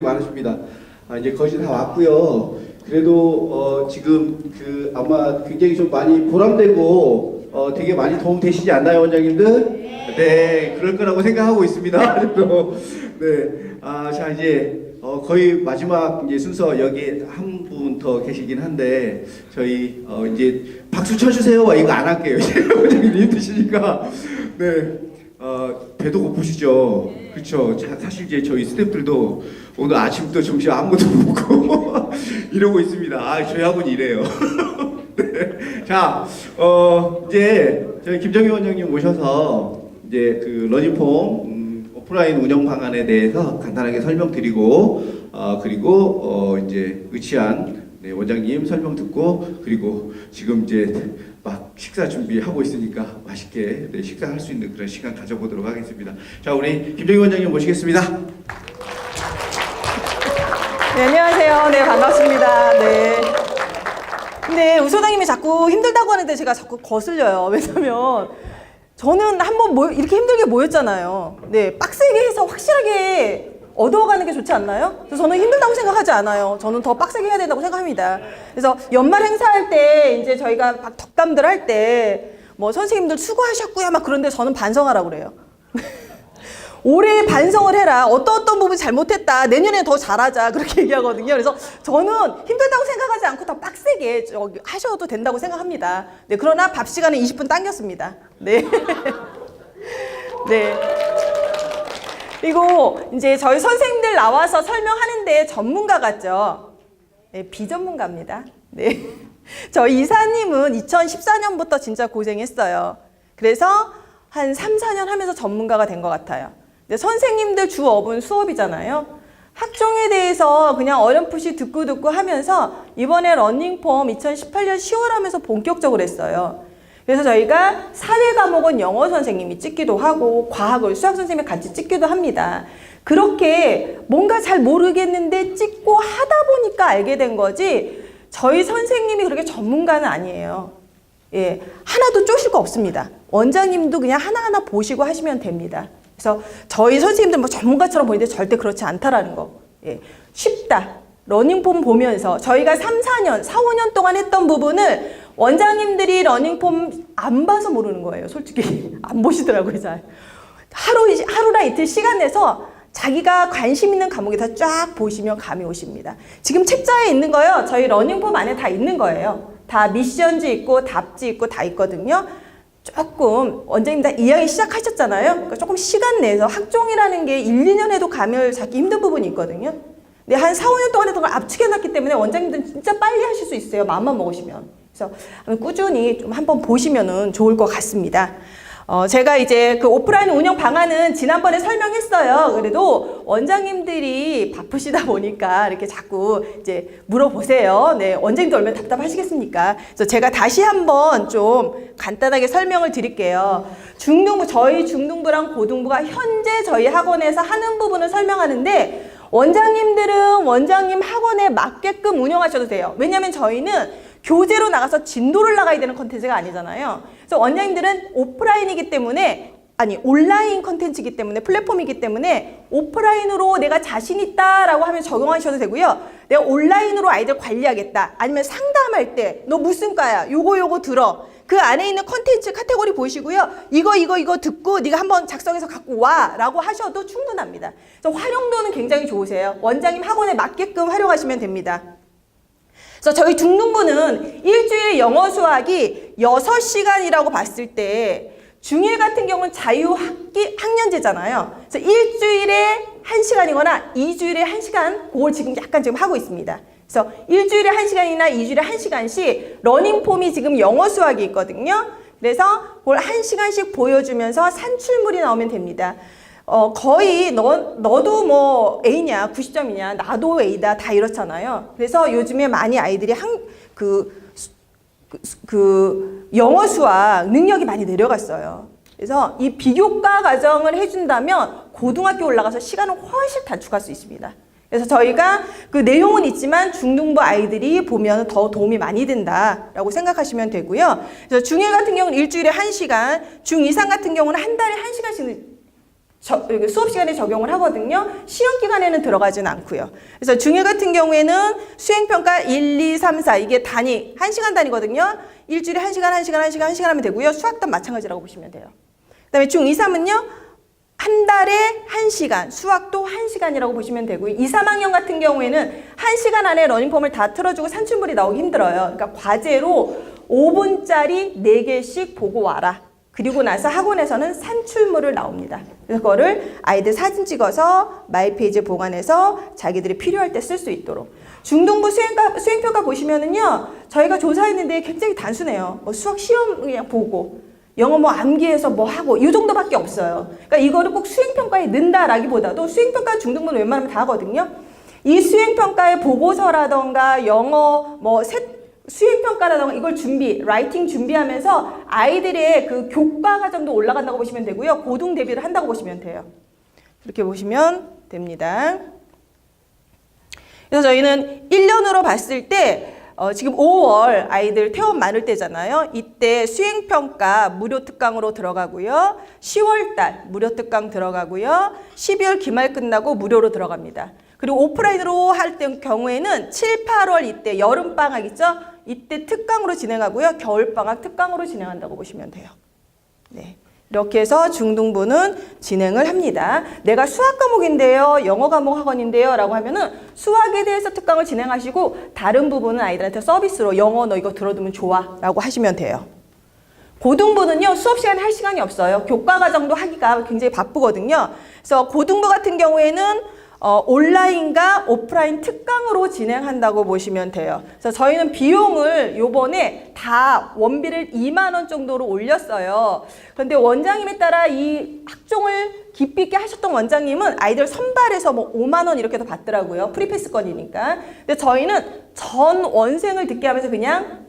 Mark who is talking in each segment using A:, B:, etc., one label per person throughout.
A: 많으십니다. 이제 거의 다 왔고요. 그래도 지금 아마 굉장히 좀 많이 보람되고 되게 많이 도움 되시지 않나요, 원장님들? 네, 그럴 거라고 생각하고 있습니다. 네, 자 이제 거의 마지막 이제 순서 여기 한 분 더 계시긴 한데 저희 이제 박수 쳐주세요. 이거 안 할게요. 원장님 힘드시니까. 네. 배도 고프시죠? 그렇죠. 사실 이제 저희 스태프들도 오늘 아침부터 점심 아무것도 못 먹고 이러고 있습니다. 저희하고는 이래요. 네. 자, 이제 저희 김정희 원장님 모셔서 이제 그 러닝폼 오프라인 운영 방안에 대해서 간단하게 설명드리고 그리고 이제 의치한 원장님 설명 듣고 그리고 지금 이제 막 식사 준비하고 있으니까 맛있게 식사할 수 있는 그런 시간 가져보도록 하겠습니다. 자, 우리 김정희 원장님 모시겠습니다.
B: 네, 안녕하세요. 네, 반갑습니다. 네. 근데 우 소장님이 자꾸 힘들다고 하는데 제가 자꾸 거슬려요. 왜냐면 저는 한번 이렇게 힘들게 모였잖아요. 네, 빡세게 해서 확실하게 얻어가는 게 좋지 않나요? 그래서 저는 힘들다고 생각하지 않아요. 저는 더 빡세게 해야 된다고 생각합니다. 그래서 연말 행사할 때 이제 저희가 막 덕담들 할 때 뭐 선생님들 수고하셨고요 막 그런데 저는 반성하라고 그래요. 올해 반성을 해라. 어떤 부분 잘못했다. 내년에 더 잘하자. 그렇게 얘기하거든요. 그래서 저는 힘들다고 생각하지 않고 더 빡세게 하셔도 된다고 생각합니다. 네, 그러나 밥 시간은 20분 당겼습니다. 네. 네. 그리고 이제 저희 선생님들 나와서 설명하는데 전문가 같죠? 네, 비전문가입니다. 네. 저희 이사님은 2014년부터 진짜 고생했어요. 그래서 한 3, 4년 하면서 전문가가 된 것 같아요. 근데 선생님들 주업은 수업이잖아요. 학종에 대해서 그냥 어렴풋이 듣고 하면서 이번에 러닝폼 2018년 10월 하면서 본격적으로 했어요. 그래서 저희가 사회 과목은 영어 선생님이 찍기도 하고 과학을 수학 선생님이 같이 찍기도 합니다. 그렇게 뭔가 잘 모르겠는데 찍고 하다 보니까 알게 된 거지 저희 선생님이 그렇게 전문가는 아니에요. 예, 하나도 쪼실 거 없습니다. 원장님도 그냥 하나하나 보시고 하시면 됩니다. 그래서 저희 선생님들 뭐 전문가처럼 보이는데 절대 그렇지 않다라는 거. 예, 쉽다. 러닝폼 보면서 저희가 3, 4년, 4, 5년 동안 했던 부분을 원장님들이 러닝폼 안 봐서 모르는 거예요. 솔직히 안 보시더라고요. 잘. 하루나 이틀 시간 내서 자기가 관심 있는 과목에 다 쫙 보시면 감이 오십니다. 지금 책자에 있는 거요. 저희 러닝폼 안에 다 있는 거예요. 다 미션지 있고 답지 있고 다 있거든요. 조금 원장님 다 이야기 시작하셨잖아요. 그러니까 조금 시간 내서 학종이라는 게 1, 2년 해도 감을 잡기 힘든 부분이 있거든요. 근데 한 4, 5년 동안 했던 걸 압축해놨기 때문에 원장님들은 진짜 빨리 하실 수 있어요. 마음만 먹으시면. 그래서 꾸준히 좀 한번 보시면은 좋을 것 같습니다. 제가 이제 그 오프라인 운영 방안은 지난번에 설명했어요. 그래도 원장님들이 바쁘시다 보니까 이렇게 자꾸 이제 물어보세요. 네, 원장님도 얼마나 답답하시겠습니까? 그래서 제가 다시 한번 좀 간단하게 설명을 드릴게요. 저희 중등부랑 고등부가 현재 저희 학원에서 하는 부분을 설명하는데 원장님들은 원장님 학원에 맞게끔 운영하셔도 돼요. 왜냐하면 저희는 교재로 나가서 진도를 나가야 되는 컨텐츠가 아니잖아요. 그래서 원장님들은 오프라인이기 때문에 온라인 컨텐츠이기 때문에 플랫폼이기 때문에 오프라인으로 내가 자신 있다라고 하면 적용하셔도 되고요. 내가 온라인으로 아이들 관리하겠다. 아니면 상담할 때 너 무슨 과야? 요거 들어. 그 안에 있는 컨텐츠 카테고리 보시고요. 이거 듣고 네가 한번 작성해서 갖고 와 라고 하셔도 충분합니다. 그래서 활용도는 굉장히 좋으세요. 원장님 학원에 맞게끔 활용하시면 됩니다. 그래서 저희 중등부는 일주일에 영어 수학이 6시간이라고 봤을 때 중1 같은 경우는 자유학년제잖아요. 그래서 일주일에 1시간이거나 2주일에 1시간 그걸 지금 하고 있습니다. 그래서 일주일에 1시간이나 2주일에 1시간씩 러닝폼이 지금 영어 수학이 있거든요. 그래서 그걸 1시간씩 보여주면서 산출물이 나오면 됩니다. 거의 너도 뭐 A냐 90점이냐 나도 A다 다 이렇잖아요. 그래서 요즘에 많이 아이들이 영어 수학 능력이 많이 내려갔어요. 그래서 이 비교과 과정을 해준다면 고등학교 올라가서 시간을 훨씬 단축할 수 있습니다. 그래서 저희가 그 내용은 있지만 중등부 아이들이 보면 더 도움이 많이 된다라고 생각하시면 되고요. 그래서 중1 같은 경우는 일주일에 1시간, 중2, 3 같은 경우는 한 달에 1시간씩 수업 시간에 적용을 하거든요. 시험 기간에는 들어가진 않고요. 그래서 중1 같은 경우에는 수행평가 1, 2, 3, 4 이게 단위, 1시간 단위거든요. 일주일에 1시간, 1시간, 1시간, 1시간 하면 되고요. 수학도 마찬가지라고 보시면 돼요. 그 다음에 중2, 3은요. 한 달에 1시간, 수학도 1시간이라고 보시면 되고요. 2, 3학년 같은 경우에는 1시간 안에 러닝폼을 다 틀어주고 산출물이 나오기 힘들어요. 그러니까 과제로 5분짜리 4개씩 보고 와라. 그리고 나서 학원에서는 산출물을 나옵니다. 그래서 그거를 아이들 사진 찍어서 마이페이지에 보관해서 자기들이 필요할 때 쓸 수 있도록. 중등부 수행평가 보시면은요, 저희가 조사했는데 굉장히 단순해요. 뭐 수학 시험 그냥 보고, 영어 뭐 암기해서 뭐 하고, 이 정도밖에 없어요. 그러니까 이거를 꼭 수행평가에 넣는다라기보다도 수행평가 중등부는 웬만하면 다 하거든요. 이 수행평가의 보고서라던가 영어 뭐 수행평가라던가 이걸 라이팅 준비하면서 아이들의 그 교과 과정도 올라간다고 보시면 되고요. 고등 대비를 한다고 보시면 돼요. 이렇게 보시면 됩니다. 그래서 저희는 1년으로 봤을 때 지금 5월 아이들 퇴원 많을 때잖아요. 이때 수행평가 무료 특강으로 들어가고요. 10월달 무료 특강 들어가고요. 12월 기말 끝나고 무료로 들어갑니다. 그리고 오프라인으로 할 경우에는 7, 8월 이때 여름방학 있죠? 이때 특강으로 진행하고요. 겨울방학 특강으로 진행한다고 보시면 돼요. 네. 이렇게 해서 중등부는 진행을 합니다. 내가 수학 과목인데요, 영어 과목 학원인데요 라고 하면은 수학에 대해서 특강을 진행하시고 다른 부분은 아이들한테 서비스로 영어 너 이거 들어두면 좋아 라고 하시면 돼요. 고등부는요, 수업 시간에 할 시간이 없어요. 교과 과정도 하기가 굉장히 바쁘거든요. 그래서 고등부 같은 경우에는 온라인과 오프라인 특강으로 진행한다고 보시면 돼요. 그래서 저희는 비용을 요번에 다 원비를 2만 원 정도로 올렸어요. 그런데 원장님에 따라 이 학종을 깊이 있게 하셨던 원장님은 아이들 선발해서 뭐 5만 원 이렇게도 받더라고요. 프리패스권이니까. 근데 저희는 전 원생을 듣게 하면서 그냥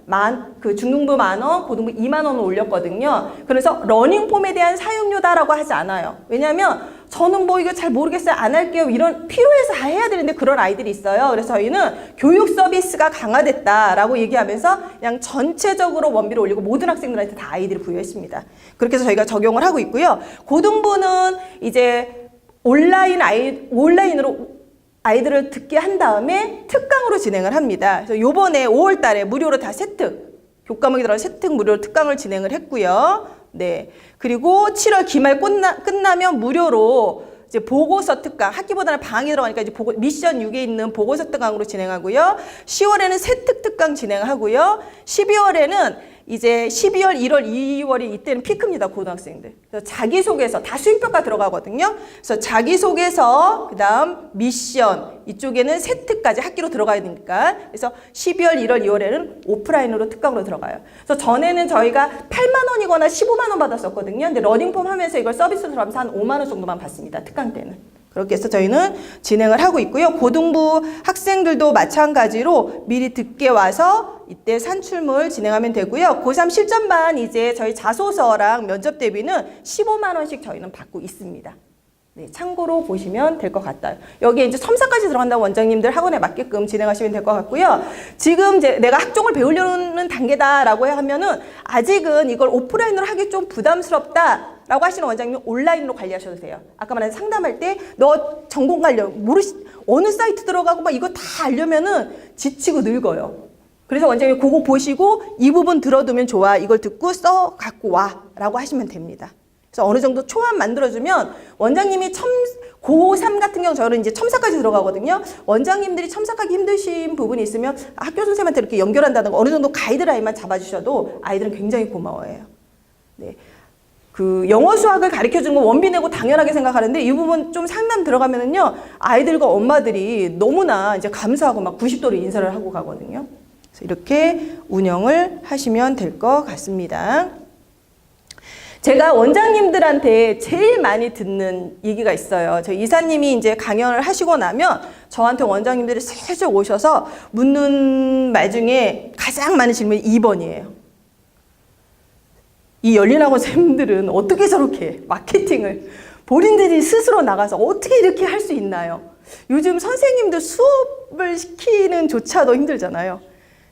B: 중등부 10,000원, 고등부 2만 원을 올렸거든요. 그래서 러닝폼에 대한 사용료다라고 하지 않아요. 왜냐하면 저는 뭐 이거 잘 모르겠어요. 안 할게요. 이런 필요해서 다 해야 되는데 그런 아이들이 있어요. 그래서 저희는 교육 서비스가 강화됐다라고 얘기하면서 그냥 전체적으로 원비를 올리고 모든 학생들한테 다 아이들을 부여했습니다. 그렇게 해서 저희가 적용을 하고 있고요. 고등부는 이제 온라인으로 아이들을 듣게 한 다음에 특강으로 진행을 합니다. 그래서 요번에 5월 달에 무료로 다 교과목이 들어간 세특 무료로 특강을 진행을 했고요. 네. 그리고 7월 기말 끝나면 무료로 이제 보고서 특강, 학기보다는 방학이 들어가니까 이제 미션 6에 있는 보고서 특강으로 진행하고요. 10월에는 세특 특강 진행하고요. 12월에는 이제 12월, 1월, 2월이 이때는 피크입니다. 고등학생들. 그래서 자기소개서 다 수행평가 들어가거든요. 그래서 자기소개서, 그 다음 미션, 이쪽에는 세특까지 학기로 들어가야 되니까. 그래서 12월, 1월, 2월에는 오프라인으로 특강으로 들어가요. 그래서 전에는 저희가 8만 원이거나 15만 원 받았었거든요. 근데 러닝폼 하면서 이걸 서비스로 들어가면서 한 5만 원 정도만 받습니다. 특강 때는. 그렇게 해서 저희는 진행을 하고 있고요. 고등부 학생들도 마찬가지로 미리 듣게 와서 이때 산출물 진행하면 되고요. 고3 실전반 이제 저희 자소서랑 면접 대비는 15만 원씩 저희는 받고 있습니다. 네, 참고로 보시면 될 것 같아요. 여기에 이제 첨삭까지 들어간다고 원장님들 학원에 맞게끔 진행하시면 될 것 같고요. 지금 이제 내가 학종을 배우려는 단계다라고 하면은 아직은 이걸 오프라인으로 하기 좀 부담스럽다. 라고 하시는 원장님은 온라인으로 관리하셔도 돼요. 아까 말한 상담할 때 너 전공 어느 사이트 들어가고 막 이거 다 알려면은 지치고 늙어요. 그래서 원장님이 그거 보시고 이 부분 들어두면 좋아. 이걸 듣고 써 갖고 와. 라고 하시면 됩니다. 그래서 어느 정도 초안 만들어주면 원장님이 고3 같은 경우 저는 이제 첨삭까지 들어가거든요. 원장님들이 첨삭하기 힘드신 부분이 있으면 학교 선생님한테 이렇게 연결한다든가 어느 정도 가이드라인만 잡아주셔도 아이들은 굉장히 고마워해요. 네. 영어 수학을 가르쳐 주는 거 원비 내고 당연하게 생각하는데 이 부분 좀 상담 들어가면은요, 아이들과 엄마들이 너무나 이제 감사하고 막 90도로 인사를 하고 가거든요. 그래서 이렇게 운영을 하시면 될 것 같습니다. 제가 원장님들한테 제일 많이 듣는 얘기가 있어요. 저희 이사님이 이제 강연을 하시고 나면 저한테 원장님들이 슬슬 오셔서 묻는 말 중에 가장 많은 질문이 2번이에요. 이 열린학원 선생님들은 어떻게 저렇게 마케팅을 본인들이 스스로 나가서 어떻게 이렇게 할 수 있나요? 요즘 선생님들 수업을 시키는 조차도 힘들잖아요.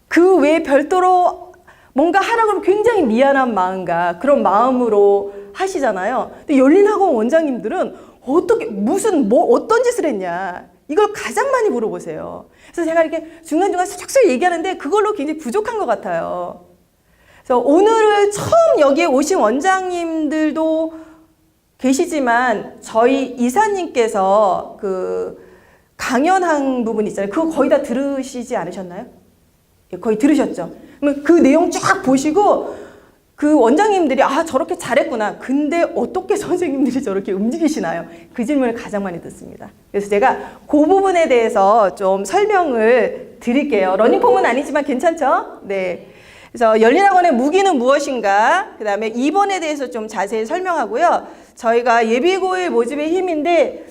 B: 그 외에 별도로 뭔가 하라고 하면 굉장히 미안한 마음과 그런 마음으로 하시잖아요. 근데 열린학원 원장님들은 어떻게, 무슨, 뭐, 어떤 짓을 했냐. 이걸 가장 많이 물어보세요. 그래서 제가 이렇게 중간중간 슬쩍슬쩍 얘기하는데 그걸로 굉장히 부족한 것 같아요. 그래서 오늘 처음 여기에 오신 원장님들도 계시지만 저희 이사님께서 그 강연한 부분 있잖아요. 그거 거의 다 들으시지 않으셨나요? 예, 거의 들으셨죠? 그러면 그 내용 쫙 보시고 그 원장님들이 아 저렇게 잘했구나. 근데 어떻게 선생님들이 저렇게 움직이시나요? 그 질문을 가장 많이 듣습니다. 그래서 제가 그 부분에 대해서 좀 설명을 드릴게요. 러닝폼은 아니지만 괜찮죠? 네. 그래서 열린학원의 무기는 무엇인가? 그 다음에 2번에 대해서 좀 자세히 설명하고요. 저희가 예비고일 모집의 힘인데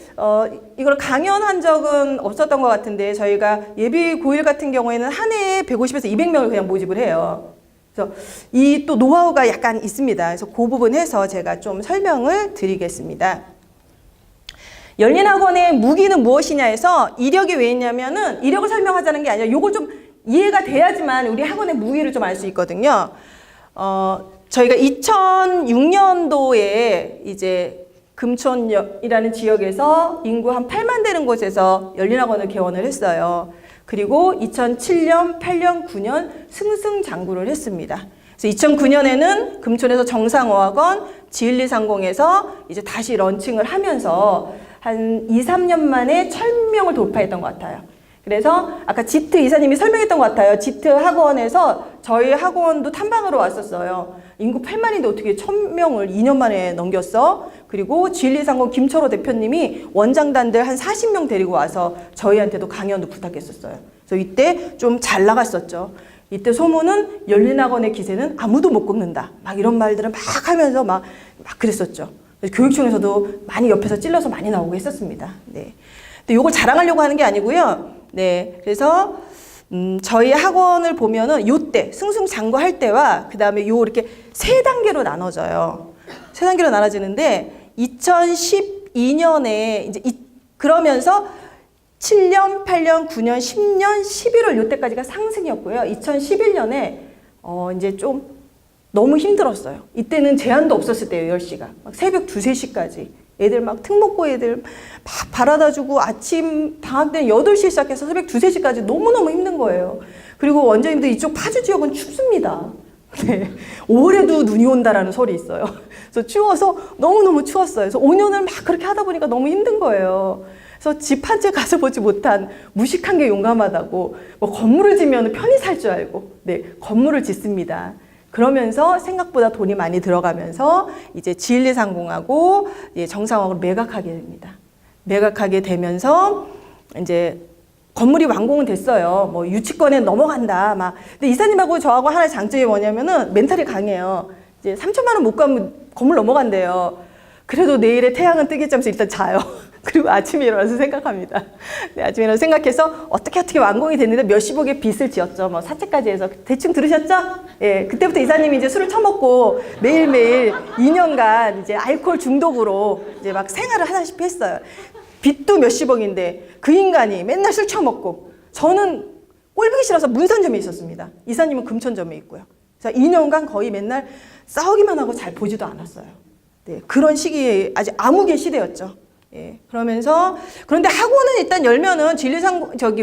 B: 이걸 강연한 적은 없었던 것 같은데 저희가 예비고일 같은 경우에는 한 해에 150에서 200명을 그냥 모집을 해요. 그래서 이 또 노하우가 약간 있습니다. 그래서 그 부분 해서 제가 좀 설명을 드리겠습니다. 열린학원의 무기는 무엇이냐 해서 이력이 왜 있냐면은 이력을 설명하자는 게 아니라 요걸 좀 이해가 돼야지만 우리 학원의 무기를 좀 알 수 있거든요. 저희가 2006년도에 이제 금촌이라는 지역에서 인구 한 8만 되는 곳에서 열린학원을 개원을 했어요. 그리고 2007년, 8년, 9년 승승장구를 했습니다. 그래서 2009년에는 금촌에서 정상어학원, G1230에서 이제 다시 런칭을 하면서 한 2, 3년 만에 1000명을 돌파했던 것 같아요. 그래서 아까 지트 이사님이 설명했던 것 같아요. 지트 학원에서 저희 학원도 탐방으로 왔었어요. 인구 8만인데 어떻게 1000명을 2년 만에 넘겼어? 그리고 G1230 김철호 대표님이 원장단들 한 40명 데리고 와서 저희한테도 강연도 부탁했었어요. 그래서 이때 좀 잘 나갔었죠. 이때 소문은 열린학원의 기세는 아무도 못 꺾는다. 막 이런 말들을 막 하면서 막 그랬었죠. 교육청에서도 많이 옆에서 찔러서 많이 나오고 했었습니다. 네. 근데 이걸 자랑하려고 하는 게 아니고요. 네. 그래서 저희 학원을 보면은 요때 승승장구할 때와 그 다음에 요 이렇게 세 단계로 나눠져요. 세 단계로 나눠지는데 2012년에 이제 그러면서 7년, 8년, 9년, 10년, 11월 요때까지가 상승이었고요. 2011년에 이제 좀 너무 힘들었어요. 이때는 제한도 없었을 때예요. 10시가. 막 새벽 2, 3시까지. 애들 막 특목고 애들 막 바라다 주고 아침 방학 때는 8시에 시작해서 새벽 2, 3시까지 너무너무 힘든 거예요. 그리고 원장님들 이쪽 파주 지역은 춥습니다. 네. 올해도 눈이 온다라는 설이 있어요. 그래서 추워서 너무너무 추웠어요. 그래서 5년을 막 그렇게 하다 보니까 너무 힘든 거예요. 그래서 집 한 채 가서 보지 못한 무식한 게 용감하다고 뭐 건물을 지면 편히 살 줄 알고 네 건물을 짓습니다. 그러면서 생각보다 돈이 많이 들어가면서 이제 G1230하고 정상학원을 매각하게 됩니다. 매각하게 되면서 이제 건물이 완공은 됐어요. 뭐 유치권에 넘어간다 막. 근데 이사님하고 저하고 하나의 장점이 뭐냐면은 멘탈이 강해요. 이제 3천만 원 못 가면 건물 넘어간대요. 그래도 내일의 태양은 뜨기 전에 일단 자요. 그리고 아침에 일어나서 생각합니다. 네, 아침에 일어나서 생각해서 어떻게 완공이 됐는데 몇십억의 빚을 지었죠. 뭐 사채까지 해서 대충 들으셨죠? 예, 그때부터 이사님이 이제 술을 처먹고 매일매일 2년간 이제 알코올 중독으로 이제 막 생활을 하다시피 했어요. 빚도 몇십억인데 그 인간이 맨날 술 처먹고 저는 꼴보기 싫어서 문산점에 있었습니다. 이사님은 금천점에 있고요. 그래서 2년간 거의 맨날 싸우기만 하고 잘 보지도 않았어요. 네, 그런 시기에 아주 암흑의 시대였죠. 예, 그런데 학원은 일단 열면은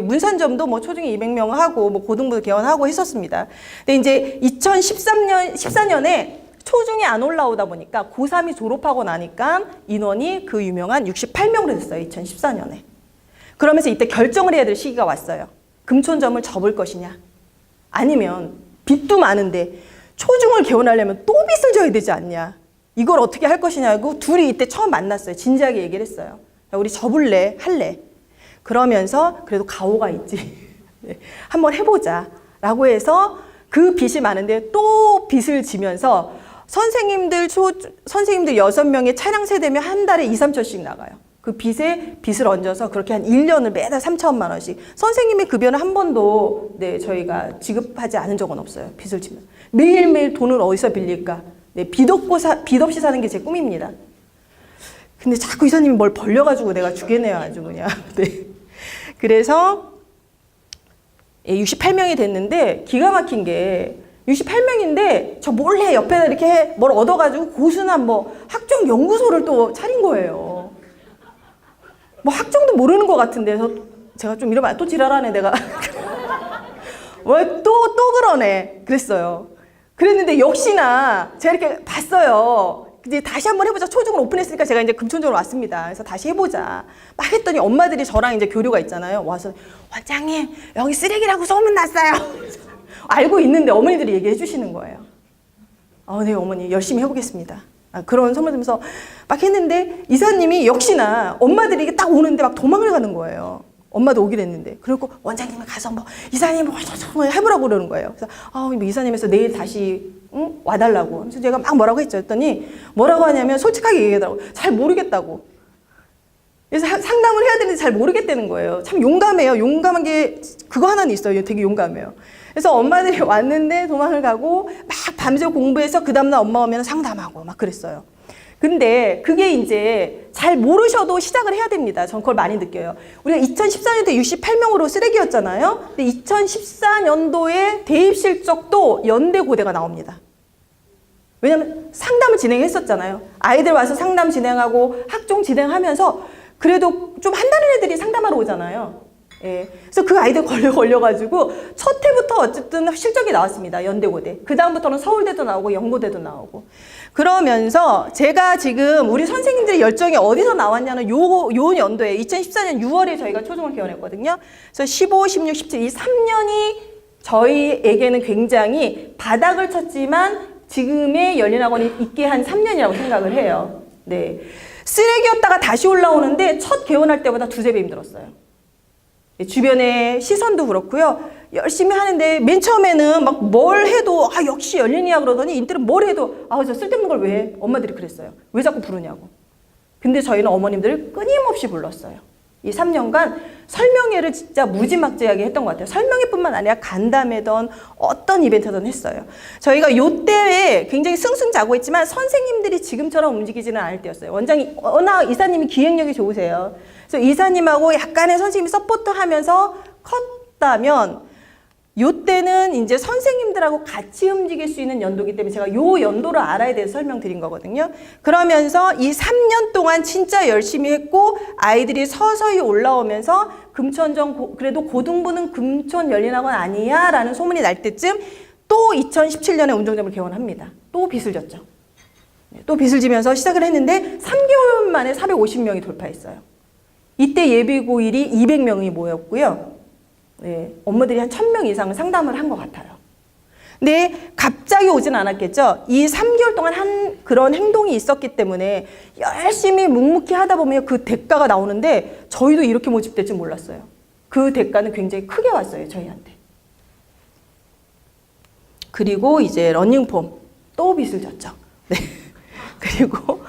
B: 문산점도 뭐 초중에 200명 하고 뭐 고등부도 개원하고 했었습니다. 근데 이제 14년에 초중에 안 올라오다 보니까 고3이 졸업하고 나니까 인원이 그 유명한 68명으로 됐어요. 2014년에. 그러면서 이때 결정을 해야 될 시기가 왔어요. 금촌점을 접을 것이냐 아니면 빚도 많은데 초중을 개원하려면 또 빚을 져야 되지 않냐. 이걸 어떻게 할 것이냐고 둘이 이때 처음 만났어요. 진지하게 얘기를 했어요. 야, 우리 접을래? 할래? 그러면서 그래도 가오가 있지. 한번 해보자. 라고 해서 그 빚이 많은데 또 빚을 지면서 선생님들 6명의 차량 세대면 한 달에 2, 3천씩 나가요. 그 빚에 빚을 얹어서 그렇게 한 1년을 매달 3천만 원씩. 선생님의 급여는 한 번도 네, 저희가 지급하지 않은 적은 없어요. 빚을 지면. 매일매일 돈을 어디서 빌릴까? 네, 빚 없이 사는 게 제 꿈입니다. 근데 자꾸 이사님이 뭘 벌려가지고 내가 주겠네요, 아주 그냥. 네. 그래서 68명이 됐는데 기가 막힌 게 68명인데 저 몰래 옆에다 이렇게 뭘 얻어가지고 고수나 뭐 학종 연구소를 또 차린 거예요. 뭐 학종도 모르는 것 같은데, 그래서 제가 좀 이러면 또 지랄하네, 내가. 왜 또 그러네. 그랬어요. 그랬는데 역시나 제가 이렇게 봤어요. 이제 다시 한번 해보자. 초중을 오픈했으니까 제가 이제 금천적으로 왔습니다. 그래서 다시 해보자. 막 했더니 엄마들이 저랑 이제 교류가 있잖아요. 와서 원장님 여기 쓰레기라고 소문 났어요. 알고 있는데 어머니들이 얘기해 주시는 거예요. 네 어머니 열심히 해보겠습니다. 그런 소문 들으면서 막 했는데 이사님이 역시나 엄마들이 이게 딱 오는데 막 도망을 가는 거예요. 엄마도 오기로 했는데. 그리고 원장님이 가서 뭐 이사님 뭐 해보라고 그러는 거예요. 그래서 이사님에서 내일 다시 와달라고. 그래서 제가 막 뭐라고 했죠. 했더니 뭐라고 하냐면 솔직하게 얘기하더라고. 잘 모르겠다고. 그래서 상담을 해야 되는데 잘 모르겠다는 거예요. 참 용감해요. 용감한 게 그거 하나는 있어요. 되게 용감해요. 그래서 엄마들이 왔는데 도망을 가고 막 밤새 공부해서 그 다음날 엄마 오면 상담하고 막 그랬어요. 근데 그게 이제 잘 모르셔도 시작을 해야 됩니다. 전 그걸 많이 느껴요. 우리가 2014년도에 68명으로 쓰레기였잖아요. 근데 2014년도에 대입 실적도 연대 고대가 나옵니다. 왜냐면 상담을 진행했었잖아요. 아이들 와서 상담 진행하고 학종 진행하면서 그래도 좀 한다는 애들이 상담하러 오잖아요. 예. 그래서 그 아이들 걸려가지고 첫 해부터 어쨌든 실적이 나왔습니다. 연대고대. 그 다음부터는 서울대도 나오고 연고대도 나오고. 그러면서 제가 지금 우리 선생님들의 열정이 어디서 나왔냐는 요 연도에 2014년 6월에 저희가 초중을 개원했거든요. 그래서 15, 16, 17 이 3년이 저희에게는 굉장히 바닥을 쳤지만 지금의 열린학원이 있게 한 3년이라고 생각을 해요. 네. 쓰레기였다가 다시 올라오는데 첫 개원할 때보다 두세 배 힘들었어요. 주변의 시선도 그렇고요. 열심히 하는데 맨 처음에는 막 뭘 해도 역시 열린이야 그러더니 인тер은 뭘 해도 저 쓸데없는 걸 왜 해? 엄마들이 그랬어요. 왜 자꾸 부르냐고. 근데 저희는 어머님들을 끊임없이 불렀어요. 이 3년간 설명회를 진짜 무지막지하게 했던 것 같아요. 설명회뿐만 아니라 간담회든 어떤 이벤트든 했어요. 저희가 요때에 굉장히 승승자구했지만 선생님들이 지금처럼 움직이지는 않을 때였어요. 원장이 워낙 이사님이 기획력이 좋으세요. 그래서 이사님하고 약간의 선생님이 서포트하면서 컸다면 요때는 이제 선생님들하고 같이 움직일 수 있는 연도이기 때문에 제가 요 연도를 알아야 돼서 설명드린 거거든요. 그러면서 이 3년 동안 진짜 열심히 했고 아이들이 서서히 올라오면서 금천정 그래도 고등부는 금천 열린학원 아니야 라는 소문이 날 때쯤 또 2017년에 운정점을 개원합니다. 또 빚을 졌죠. 또 빚을 지면서 시작을 했는데 3개월 만에 450명이 돌파했어요. 이때 예비고일이 200명이 모였고요. 네, 엄마들이 한 1000명 이상은 상담을 한 것 같아요. 근데 갑자기 오진 않았겠죠. 이 3개월 동안 한 그런 행동이 있었기 때문에 열심히 묵묵히 하다 보면 그 대가가 나오는데 저희도 이렇게 모집될 줄 몰랐어요. 그 대가는 굉장히 크게 왔어요, 저희한테. 그리고 이제 러닝폼 또 빚을 졌죠. 네. 그리고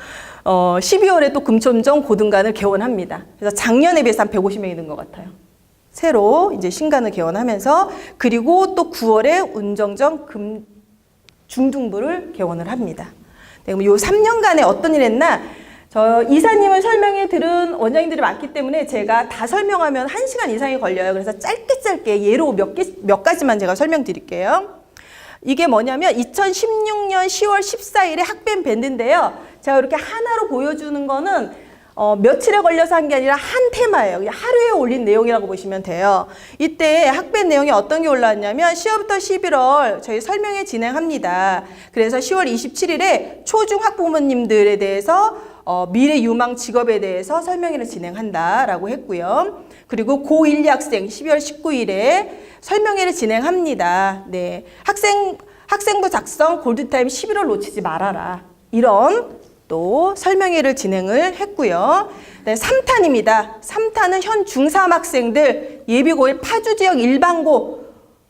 B: 12월에 또 금천정 고등관을 개원합니다. 그래서 작년에 비해서 한 150명이 는 것 같아요. 새로 이제 신관을 개원하면서 그리고 또 9월에 운정정 중등부를 개원을 합니다. 네, 요 3년간에 어떤 일 했나? 저 이사님을 설명해 들은 원장님들이 많기 때문에 제가 다 설명하면 1시간 이상이 걸려요. 그래서 짧게 예로 몇 가지만 제가 설명드릴게요. 이게 뭐냐면 2016년 10월 14일에 학뱀 밴드인데요. 제가 이렇게 하나로 보여주는 거는 며칠에 걸려서 한 게 아니라 한 테마예요. 그냥 하루에 올린 내용이라고 보시면 돼요. 이때 학뱀 내용이 어떤 게 올라왔냐면 10월부터 11월 저희 설명회 진행합니다. 그래서 10월 27일에 초중 학부모님들에 대해서 미래 유망 직업에 대해서 설명회를 진행한다라고 했고요. 그리고 고1 학생 12월 19일에 설명회를 진행합니다. 네, 학생부 작성 골드타임 11월 놓치지 말아라. 이런 또 설명회를 진행을 했고요. 네, 3탄입니다. 3탄은 현 중3 학생들 예비고1 파주지역 일반고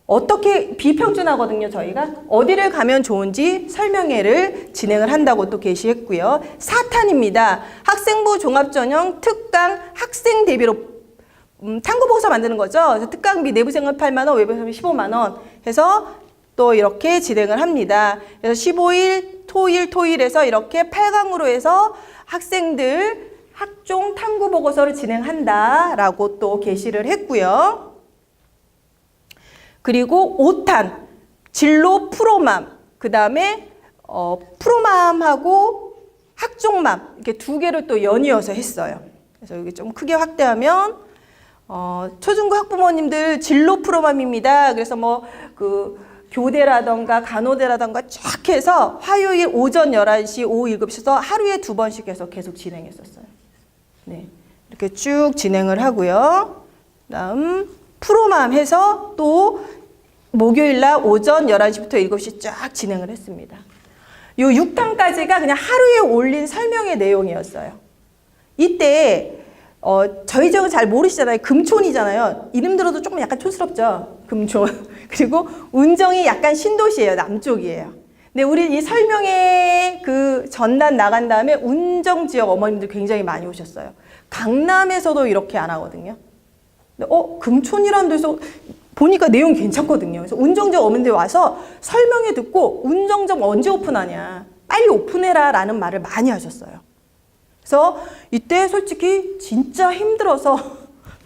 B: 어떻게 비평준하거든요. 저희가 어디를 가면 좋은지 설명회를 진행을 한다고 또 게시했고요. 4탄입니다. 학생부 종합전형 특강 학생 대비로 탐구보고서 만드는 거죠. 그래서 특강비 내부생활 8만 원, 외부생활 15만 원 해서 또 이렇게 진행을 합니다. 그래서 15일 토일에서 이렇게 8강으로 해서 학생들 학종 탐구 보고서를 진행한다라고 또 게시를 했고요. 그리고 5탄 진로 프로맘, 그 다음에 프로맘하고 학종맘 이렇게 두 개를 또 연이어서 했어요. 그래서 여기 좀 크게 확대하면 초중고 학부모님들 진로 프로그램입니다. 그래서 뭐 그 교대라던가 간호대라던가 쫙 해서 화요일 오전 11시, 오후 7시에서 하루에 2번씩 해서 계속 진행했었어요. 네. 이렇게 쭉 진행을 하고요. 다음 프로맘 해서 또 목요일 날 오전 11시부터 7시 쫙 진행을 했습니다. 요 6탄까지가 그냥 하루에 올린 설명의 내용이었어요. 이때 저희 지역은 잘 모르시잖아요. 금촌이잖아요. 이름 들어도 조금 약간 촌스럽죠. 금촌. 그리고 운정이 약간 신도시예요. 남쪽이에요. 근데 우리 이 설명회 그 전단 나간 다음에 운정 지역 어머님들 굉장히 많이 오셨어요. 강남에서도 이렇게 안 하거든요. 근데 금촌이라는 데서 보니까 내용이 괜찮거든요. 그래서 운정점 어머님들 와서 설명회 듣고 운정점 언제 오픈하냐. 빨리 오픈해라 라는 말을 많이 하셨어요. 그래서 이때 솔직히 진짜 힘들어서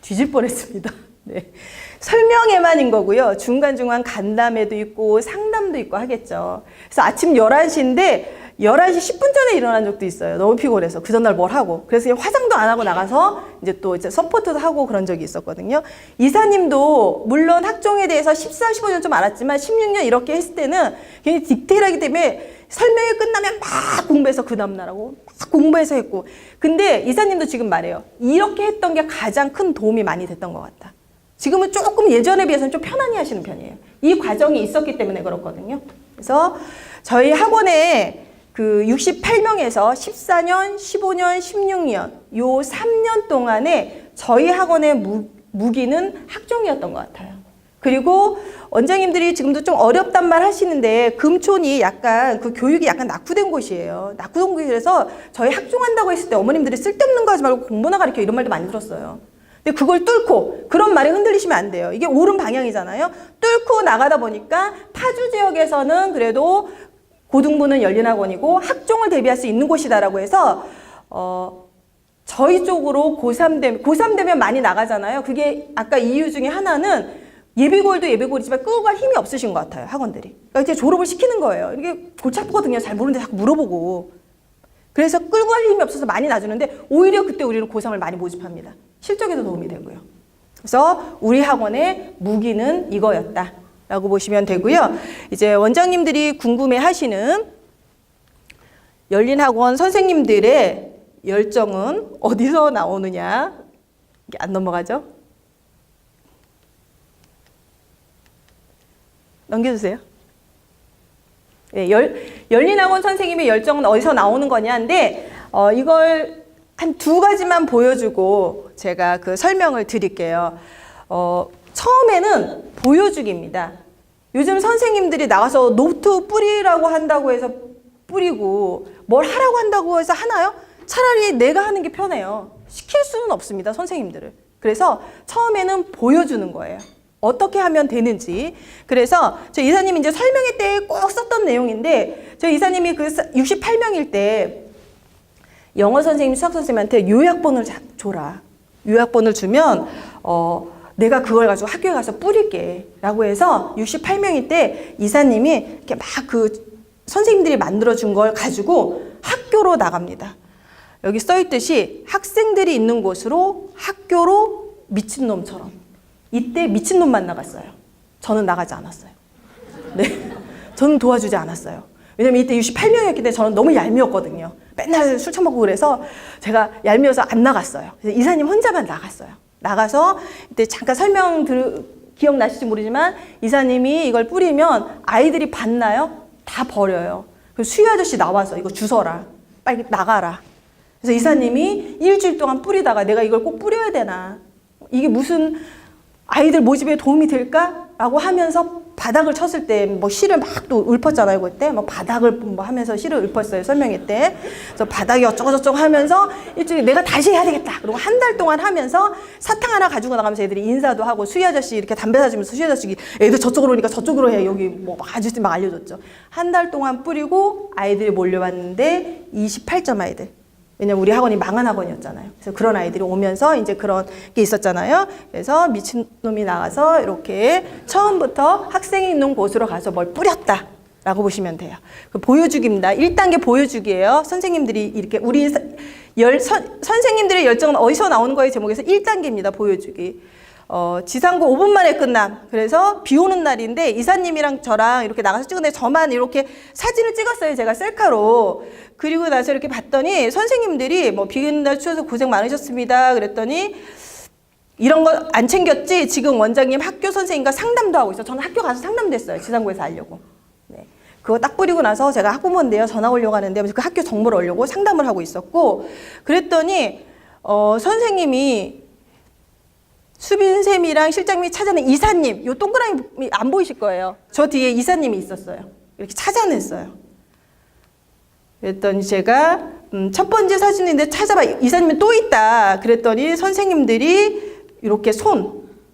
B: 뒤질 뻔했습니다. 네. 설명회만인 거고요. 중간중간 간담회도 있고 상담도 있고 하겠죠. 그래서 아침 11시인데 11시 10분 전에 일어난 적도 있어요. 너무 피곤해서 그 전날 뭘 하고. 그래서 화장도 안 하고 나가서 이제 또 이제 서포트도 하고 그런 적이 있었거든요. 이사님도 물론 학종에 대해서 14, 15년 좀 알았지만 16년 이렇게 했을 때는 굉장히 디테일하기 때문에 설명회 끝나면 막 공부해서 그 다음날 하고 막 공부해서 했고. 근데 이사님도 지금 말해요. 이렇게 했던 게 가장 큰 도움이 많이 됐던 것 같다. 지금은 조금 예전에 비해서는 좀 편안히 하시는 편이에요. 이 과정이 있었기 때문에 그렇거든요. 그래서 저희 학원에 그 68명에서 14년, 15년, 16년 요 3년 동안에 저희 학원의 무기는 학종이었던 것 같아요. 그리고 원장님들이 지금도 좀 어렵단 말 하시는데 금촌이 약간 그 교육이 약간 낙후된 곳이에요. 낙후된 곳이라서 저희 학종한다고 했을 때 어머님들이 쓸데없는 거 하지 말고 공부나 가르쳐 이런 말도 많이 들었어요. 근데 그걸 뚫고 그런 말에 흔들리시면 안 돼요. 이게 옳은 방향이잖아요. 뚫고 나가다 보니까 타주 지역에서는 그래도 고등부는 열린학원이고 학종을 대비할 수 있는 곳이다라고 해서 저희 쪽으로 고3 되면 많이 나가잖아요. 그게 아까 이유 중에 하나는 예비고일도 예비고일이지만 끌고 갈 힘이 없으신 것 같아요. 학원들이. 그러니까 이제 졸업을 시키는 거예요. 이게 골치 아프거든요. 잘 모르는데 자꾸 물어보고. 그래서 끌고 갈 힘이 없어서 많이 놔주는데 오히려 그때 우리는 고3을 많이 모집합니다. 실적에도 도움이 되고요. 그래서 우리 학원의 무기는 이거였다 라고 보시면 되고요. 이제 원장님들이 궁금해 하시는 열린학원 선생님들의 열정은 어디서 나오느냐. 이게 안 넘어가죠? 넘겨주세요. 네, 열린학원 선생님의 열정은 어디서 나오는 거냐인데 이걸 한 2가지만 보여주고 제가 그 설명을 드릴게요. 처음에는 보여주기입니다. 요즘 선생님들이 나가서 노트 뿌리라고 한다고 해서 뿌리고 뭘 하라고 한다고 해서 하나요? 차라리 내가 하는 게 편해요. 시킬 수는 없습니다, 선생님들을. 그래서 처음에는 보여주는 거예요. 어떻게 하면 되는지. 그래서 저 이사님이 이제 설명회 때 꼭 썼던 내용인데 저 이사님이 그 68명일 때 영어 선생님, 수학 선생님한테 요약본을 줘라. 요약본을 주면 내가 그걸 가지고 학교에 가서 뿌릴게 라고 해서 68명일 때 이사님이 이렇게 막 그 선생님들이 만들어준 걸 가지고 학교로 나갑니다. 여기 써있듯이 학생들이 있는 곳으로 학교로 미친놈처럼. 이때 미친놈만 나갔어요. 저는 나가지 않았어요. 네, 저는 도와주지 않았어요. 왜냐면 이때 68명이었기 때문에 저는 너무 얄미웠거든요. 맨날 술 처먹고 그래서 제가 얄미워서 안 나갔어요. 그래서 이사님 혼자만 나갔어요. 나가서 이때 잠깐 기억나실지 모르지만 이사님이 이걸 뿌리면 아이들이 받나요? 다 버려요. 그래서 수유 아저씨 나와서 이거 주워라. 빨리 나가라. 그래서 이사님이 일주일 동안 뿌리다가 내가 이걸 꼭 뿌려야 되나. 이게 무슨 아이들 모집에 도움이 될까? 라고 하면서 바닥을 쳤을 때 뭐 실을 막 또 읊었잖아요. 그때 뭐 바닥을 뭐 하면서 실을 읊었어요. 설명회 때. 그래서 바닥이 어쩌고저쩌고 하면서 일주일 내가 다시 해야 되겠다. 그리고 한 달 동안 하면서 사탕 하나 가지고 나가면서 애들이 인사도 하고 수희 아저씨 이렇게 담배 사주면서 수희 아저씨 애들 저쪽으로 오니까 저쪽으로 해. 여기 뭐 아저씨 막 알려줬죠. 한 달 동안 뿌리고 아이들이 몰려왔는데 28점 아이들. 왜냐면 우리 학원이 망한 학원이었잖아요. 그래서 그런 아이들이 오면서 이제 그런 게 있었잖아요. 그래서 미친놈이 나가서 이렇게 처음부터 학생이 있는 곳으로 가서 뭘 뿌렸다. 라고 보시면 돼요. 그 보여주기입니다. 1단계 보여주기예요. 선생님들이 이렇게 우리 선생님들의 열정은 어디서 나오는 거의 제목에서 1단계입니다. 보여주기. 지상고 5분 만에 끝남. 그래서 비 오는 날인데 이사님이랑 저랑 이렇게 나가서 찍었는데 저만 이렇게 사진을 찍었어요. 제가 셀카로. 그리고 나서 이렇게 봤더니 선생님들이 뭐 비 오는 날 추워서 고생 많으셨습니다. 그랬더니 이런 거 안 챙겼지? 지금 원장님 학교 선생님과 상담도 하고 있어. 저는 학교 가서 상담도 했어요. 지상고에서 하려고. 네. 그거 딱 뿌리고 나서 제가 학부모인데요. 전화 오려고 하는데 그 학교 정보를 얻으려고 상담을 하고 있었고 그랬더니 선생님이 수빈쌤이랑 실장님이 찾아낸 이사님, 요 동그라미 안 보이실 거예요. 저 뒤에 이사님이 있었어요. 이렇게 찾아냈어요. 그랬더니 제가 첫 번째 사진인데 찾아봐. 이사님은 또 있다. 그랬더니 선생님들이 이렇게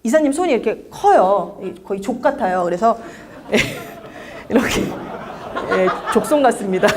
B: 이사님 손이 이렇게 커요. 거의 족 같아요. 그래서 이렇게 족손 같습니다.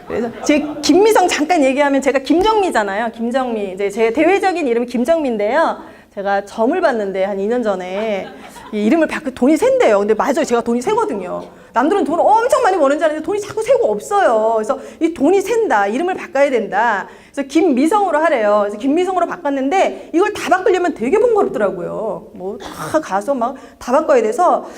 B: 그래서 제 김미성 잠깐 얘기하면 제가 김정미잖아요. 김정미. 이제 제 대외적인 이름이 김정미인데요. 제가 점을 봤는데 한 2년 전에 이 이름을 바꾸 돈이 샌대요. 근데 맞아요. 제가 돈이 세거든요. 남들은 돈을 엄청 많이 버는 줄 알았는데 돈이 자꾸 세고 없어요. 그래서 이 돈이 샌다. 이름을 바꿔야 된다. 그래서 김미성으로 하래요. 그래서 김미성으로 바꿨는데 이걸 다 바꾸려면 되게 번거롭더라고요. 뭐 다 가서 막 다 바꿔야 돼서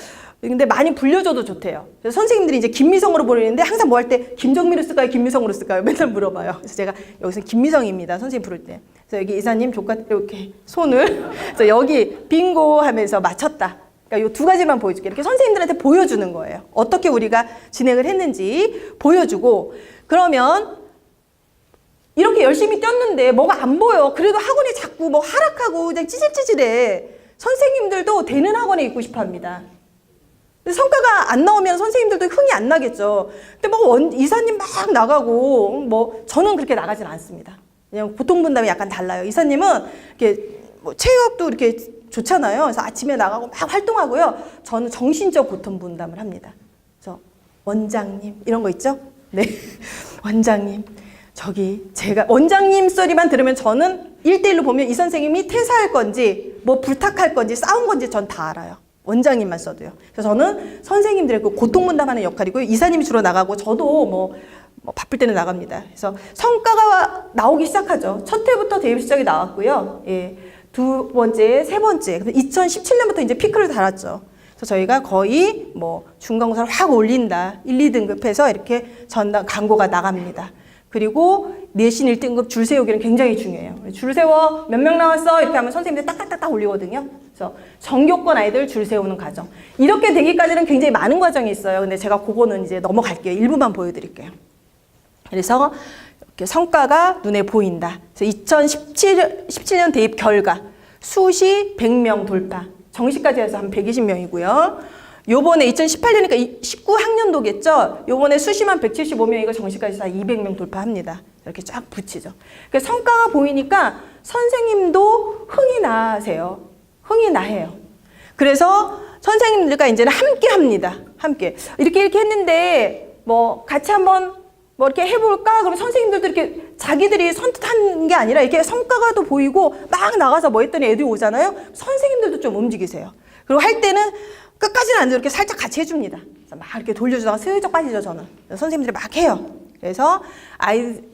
B: 근데 많이 불려줘도 좋대요. 그래서 선생님들이 이제 김미성으로 부르는데 항상 뭐 할 때 김정미로 쓸까요? 김미성으로 쓸까요? 맨날 물어봐요. 그래서 제가 여기서 김미성입니다. 선생님 부를 때. 그래서 여기 이사님 조카 이렇게 손을 그래서 여기 빙고 하면서 맞췄다. 그러니까 이 두 가지만 보여줄게. 이렇게 선생님들한테 보여주는 거예요. 어떻게 우리가 진행을 했는지 보여주고 그러면 이렇게 열심히 뛰었는데 뭐가 안 보여. 그래도 학원이 자꾸 뭐 하락하고 그냥 찌질찌질해. 선생님들도 되는 학원에 있고 싶어 합니다. 성과가 안 나오면 선생님들도 흥이 안 나겠죠. 근데 뭐 이사님 막 나가고 뭐 저는 그렇게 나가진 않습니다. 그냥 고통분담이 약간 달라요. 이사님은 이렇게 뭐 체육도 이렇게 좋잖아요. 그래서 아침에 나가고 막 활동하고요. 저는 정신적 고통분담을 합니다. 그래서 원장님 이런 거 있죠? 네, 원장님 저기 제가 원장님 소리만 들으면 저는 1대1로 보면 이 선생님이 퇴사할 건지 뭐 불탁할 건지 싸운 건지 전 다 알아요. 원장님만 써도요. 그래서 저는 선생님들의 그 고통분담하는 역할이고요. 이사님이 주로 나가고 저도 뭐 바쁠 때는 나갑니다. 그래서 성과가 나오기 시작하죠. 첫 해부터 대입 실적이 나왔고요. 예, 두 번째, 세 번째. 2017년부터 이제 피크를 달았죠. 그래서 저희가 거의 뭐 중간고사를 확 올린다. 1, 2등급해서 이렇게 전담 광고가 나갑니다. 그리고 내신 1등급 줄 세우기는 굉장히 중요해요. 줄 세워 몇 명 나왔어 이렇게 하면 선생님들 딱딱딱딱 올리거든요. 그래서 전교권 아이들 줄 세우는 과정. 이렇게 되기까지는 굉장히 많은 과정이 있어요. 근데 제가 그거는 이제 넘어갈게요. 일부만 보여드릴게요. 그래서 이렇게 성과가 눈에 보인다. 그래서 2017년 대입 결과 수시 100명 돌파. 정시까지 해서 한 120명이고요. 요번에 2018년이니까 19학년도겠죠? 요번에 수시만 175명이고 정시까지 다 200명 돌파합니다. 이렇게 쫙 붙이죠. 그러니까 성과가 보이니까 선생님도 흥이 나세요. 흥이 나해요. 그래서 선생님들과 이제는 함께 합니다. 함께. 이렇게 했는데 뭐 같이 한번 뭐 이렇게 해볼까? 그러면 선생님들도 이렇게 자기들이 선뜻한 게 아니라 이렇게 성과가 또 보이고 막 나가서 뭐 했더니 애들이 오잖아요? 선생님들도 좀 움직이세요. 그리고 할 때는 끝까지는 안 돼도 이렇게 살짝 같이 해줍니다. 그래서 막 이렇게 돌려주다가 슬쩍 빠지죠, 저는. 선생님들이 막 해요. 그래서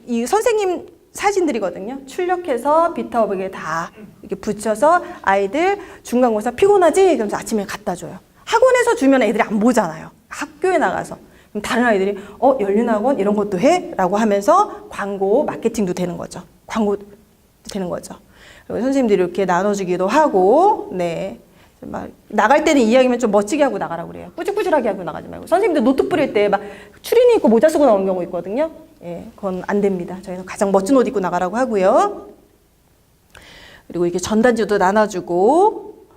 B: 이 선생님 사진들이거든요. 출력해서 비타오백에 다 이렇게 붙여서 아이들 중간고사 피곤하지? 그러면서 아침에 갖다 줘요. 학원에서 주면 애들이 안 보잖아요. 학교에 나가서. 그럼 다른 아이들이 연륜학원 이런 것도 해? 라고 하면서 광고 마케팅도 되는 거죠. 광고 되는 거죠. 그리고 선생님들이 이렇게 나눠주기도 하고, 네. 막 나갈 때는 이야기면 좀 멋지게 하고 나가라고 그래요. 꾸질꾸질하게 하고 나가지 말고. 선생님들 노트 뿌릴 때 막 추리닝 입고 모자 쓰고 나오는 경우 있거든요. 예, 그건 안 됩니다. 저희는 가장 멋진 옷 입고 나가라고 하고요. 그리고 이렇게 전단지도 나눠주고,